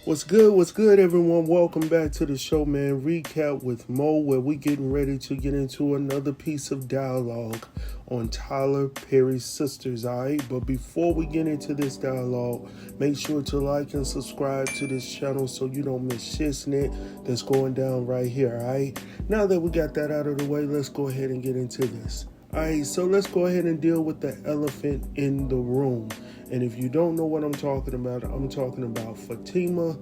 What's good, everyone? Welcome back to the show, man. Recap with Mo, where we getting ready to get into another piece of dialogue on Tyler Perry's Sistas, alright? But before we get into this dialogue, make sure to like and subscribe to this channel so you don't miss shit that's going down right here, alright? Now that we got that out of the way, let's go ahead and get into this. Alright, so let's go ahead and deal with the elephant in the room. And if you don't know what I'm talking about Fatima,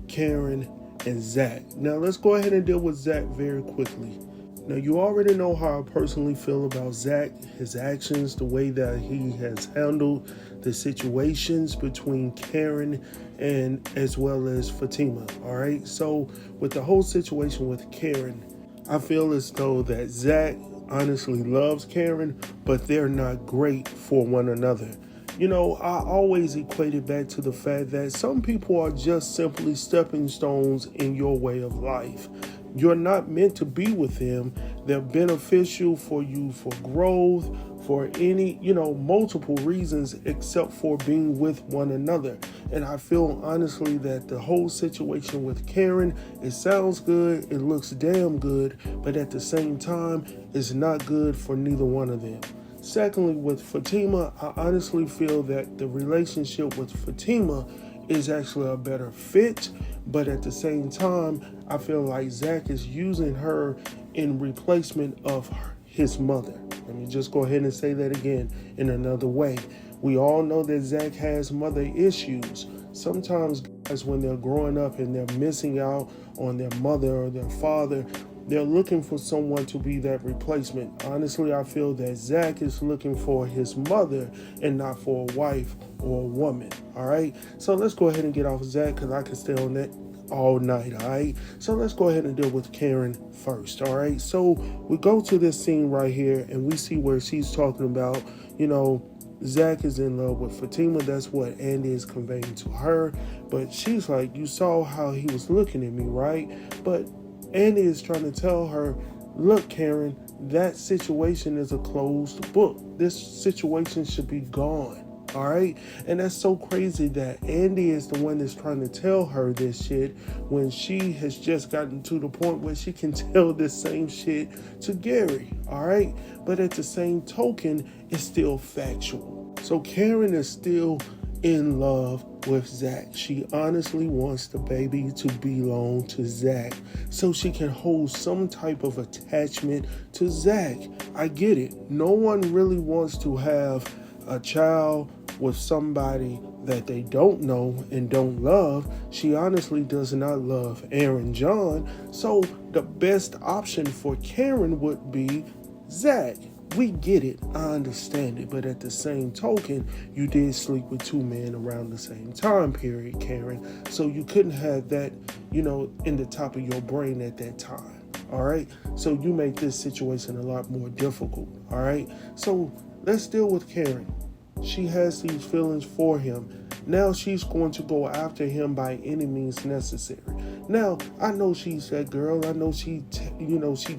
Karen, and Zac. Now let's go ahead and deal with Zac very quickly. Now you already know how I personally feel about Zac, his actions, the way that he has handled the situations between Karen and as well as Fatima. Alright, so with the whole situation with Karen, I feel as though that Zac honestly loves Karen, but they're not great for one another. You know, I always equate it back to the fact that some people are just simply stepping stones in your way of life. You're not meant to be with them. They're beneficial for you for growth, for any, multiple reasons except for being with one another. And I feel honestly that the whole situation with Karen, it sounds good, it looks damn good, but at the same time, it's not good for neither one of them. Secondly, with Fatima, I honestly feel that the relationship with Fatima is actually a better fit, but at the same time, I feel like Zac is using her in replacement of his mother. Let me just go ahead and say that again in another way. We all know that Zac has mother issues. Sometimes guys, when they're growing up and they're missing out on their mother or their father, they're looking for someone to be that replacement. Honestly, I feel that Zac is looking for his mother and not for a wife or a woman. All right. So let's go ahead and get off Zac because I can stay on that all night. All right. So let's go ahead and deal with Karen first. All right. So we go to this scene right here and we see where she's talking about, Zac is in love with Fatima. That's what Andy is conveying to her. But she's like, you saw how he was looking at me, right? But Andy is trying to tell her, look, Karen, that situation is a closed book. This situation should be gone. All right. And that's so crazy that Andy is the one that's trying to tell her this shit when she has just gotten to the point where she can tell this same shit to Gary. All right. But at the same token, it's still factual. So Karen is still in love with Zac. She honestly wants the baby to belong to Zac so she can hold some type of attachment to Zac. I get it. No one really wants to have a child with somebody that they don't know and don't love. She honestly does not love Aaron John, so the best option for Karen would be Zac. We get it, I understand it, but at the same token, you did sleep with two men around the same time period, Karen, so you couldn't have that, in the top of your brain at that time, all right? So you make this situation a lot more difficult, all right? So let's deal with Karen. She has these feelings for him. Now she's going to go after him by any means necessary. Now, I know she's that girl. I know she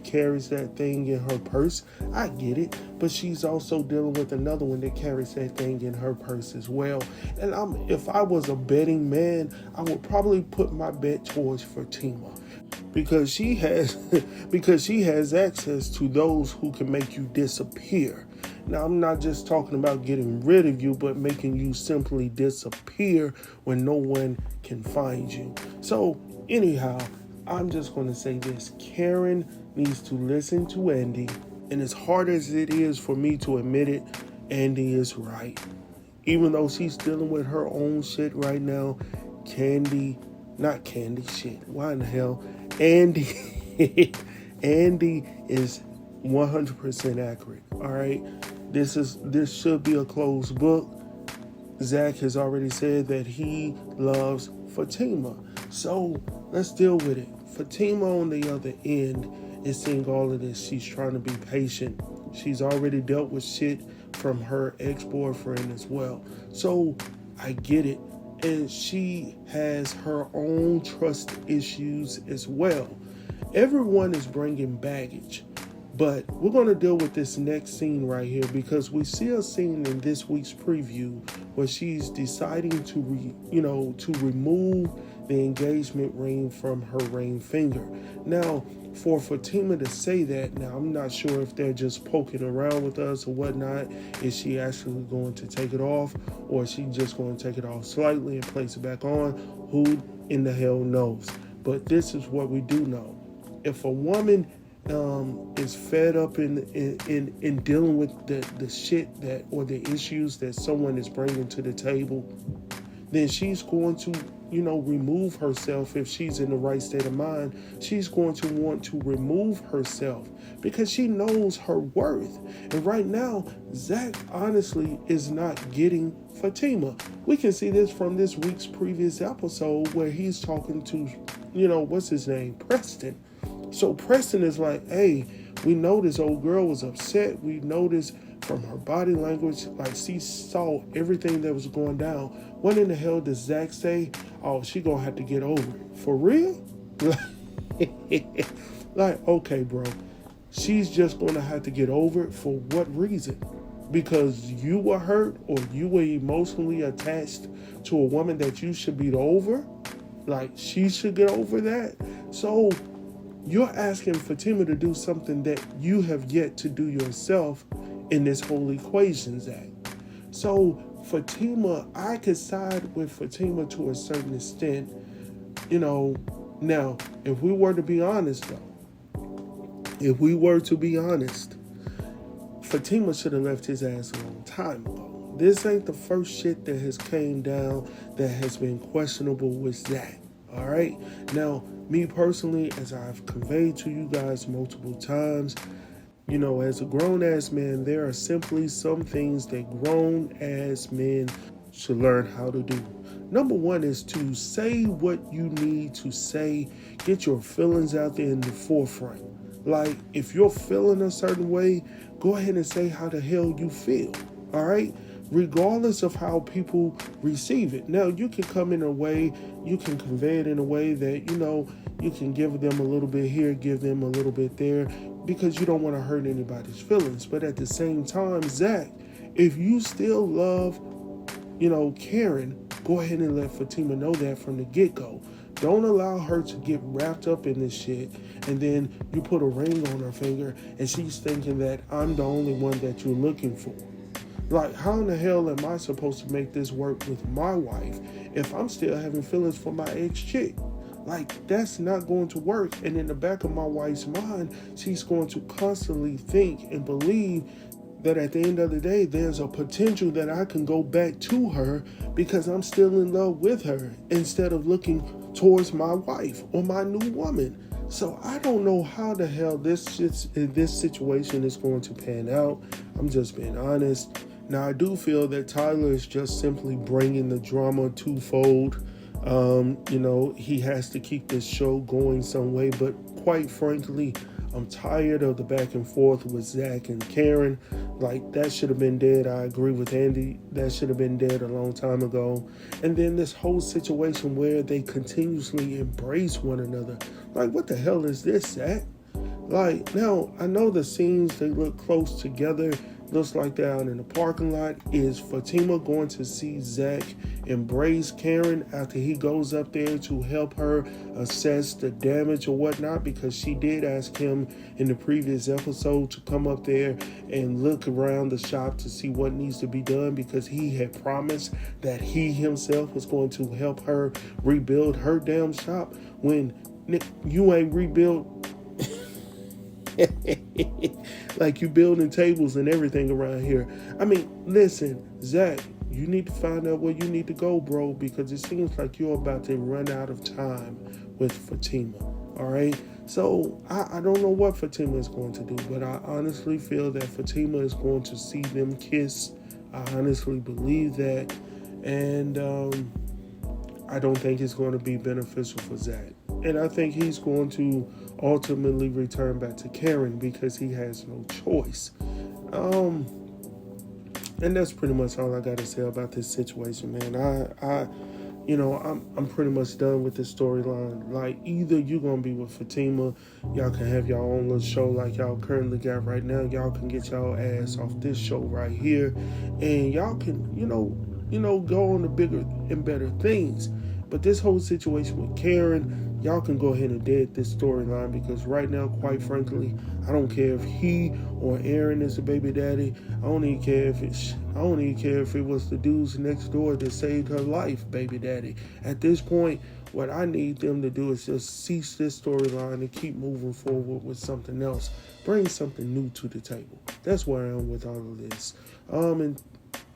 carries that thing in her purse. I get it. But she's also dealing with another one that carries that thing in her purse as well. And if I was a betting man, I would probably put my bet towards Fatima. Because she has access to those who can make you disappear. Now, I'm not just talking about getting rid of you, but making you simply disappear when no one can find you. So, anyhow, I'm just going to say this. Karen needs to listen to Andy. And as hard as it is for me to admit it, Andy is right. Even though she's dealing with her own shit right now, Andy is 100% accurate. All right. This should be a closed book. Zac has already said that he loves Fatima. So let's deal with it. Fatima on the other end is seeing all of this. She's trying to be patient. She's already dealt with shit from her ex-boyfriend as well. So I get it. And she has her own trust issues as well. Everyone is bringing baggage. But we're going to deal with this next scene right here because we see a scene in this week's preview where she's deciding to remove the engagement ring from her ring finger. Now, for Fatima to say that, now I'm not sure if they're just poking around with us or whatnot. Is she actually going to take it off, or is she just going to take it off slightly and place it back on? Who in the hell knows? But this is what we do know. If a woman is fed up in dealing with the shit that, or the issues that someone is bringing to the table, then she's going to remove herself. If she's in the right state of mind, she's going to want to remove herself because she knows her worth. And right now, Zac honestly is not getting Fatima. We can see this from this week's previous episode where he's talking to what's his name, Preston. So Preston is like, hey, we know this old girl was upset. We noticed from her body language, like she saw everything that was going down. What in the hell does Zac say? Oh, she gonna have to get over it. For real? Like, okay, bro. She's just gonna have to get over it. For what reason? Because you were hurt, or you were emotionally attached to a woman that you should be over? Like, she should get over that? So you're asking Fatima to do something that you have yet to do yourself in this whole equation, Zac. So Fatima, I could side with Fatima to a certain extent. Now, if we were to be honest, Fatima should have left his ass a long time ago. This ain't the first shit that has came down that has been questionable with Zac. All right? Now, me personally, as I've conveyed to you guys multiple times, as a grown-ass man, there are simply some things that grown-ass men should learn how to do. Number one is to say what you need to say. Get your feelings out there in the forefront. Like, if you're feeling a certain way, go ahead and say how the hell you feel. All right? Regardless of how people receive it. Now, you can come in a way, you can convey it in a way that, you can give them a little bit here, give them a little bit there, because you don't want to hurt anybody's feelings. But at the same time, Zac, if you still love, Karen, go ahead and let Fatima know that from the get-go. Don't allow her to get wrapped up in this shit, and then you put a ring on her finger, and she's thinking that I'm the only one that you're looking for. Like, how in the hell am I supposed to make this work with my wife if I'm still having feelings for my ex-chick? Like, that's not going to work. And in the back of my wife's mind, she's going to constantly think and believe that at the end of the day, there's a potential that I can go back to her because I'm still in love with her, instead of looking towards my wife or my new woman. So I don't know how the hell this situation is going to pan out. I'm just being honest. Now, I do feel that Tyler is just simply bringing the drama twofold. He has to keep this show going some way, but quite frankly, I'm tired of the back and forth with Zac and Karen. Like, that should have been dead. I agree with Andy. That should have been dead a long time ago. And then this whole situation where they continuously embrace one another. Like, what the hell is this, Zac? Like, now, I know the scenes, they look close together. Looks like they're out in the parking lot. Is Fatima going to see Zac embrace Karen after he goes up there to help her assess the damage or whatnot? Because she did ask him in the previous episode to come up there and look around the shop to see what needs to be done, because he had promised that he himself was going to help her rebuild her damn shop. When you ain't rebuilt like you building tables and everything around here. I mean, listen, Zac, you need to find out where you need to go, bro, because it seems like you're about to run out of time with Fatima. All right? So I don't know what Fatima is going to do, but I honestly feel that Fatima is going to see them kiss. I honestly believe that. And I don't think it's going to be beneficial for Zac. And I think he's going to ultimately return back to Karen because he has no choice. And that's pretty much all I got to say about this situation, man. I'm pretty much done with this storyline. Like, either you're gonna be with Fatima, y'all can have your own little show like y'all currently got right now. Y'all can get y'all ass off this show right here, and y'all can, go on to bigger and better things. But this whole situation with Karen, y'all can go ahead and dead this storyline, because right now, quite frankly, I don't care if he or Aaron is the baby daddy. I don't even care if it was the dudes next door that saved her life, baby daddy. At this point, what I need them to do is just cease this storyline and keep moving forward with something else. Bring something new to the table. That's where I am with all of this. And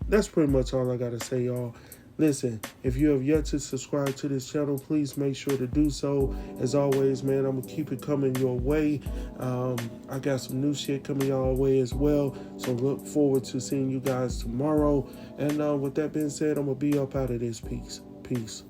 that's pretty much all I gotta say, y'all. Listen, if you have yet to subscribe to this channel, please make sure to do so. As always, man, I'm going to keep it coming your way. I got some new shit coming your way as well. So look forward to seeing you guys tomorrow. And with that being said, I'm going to be up out of this piece. Peace.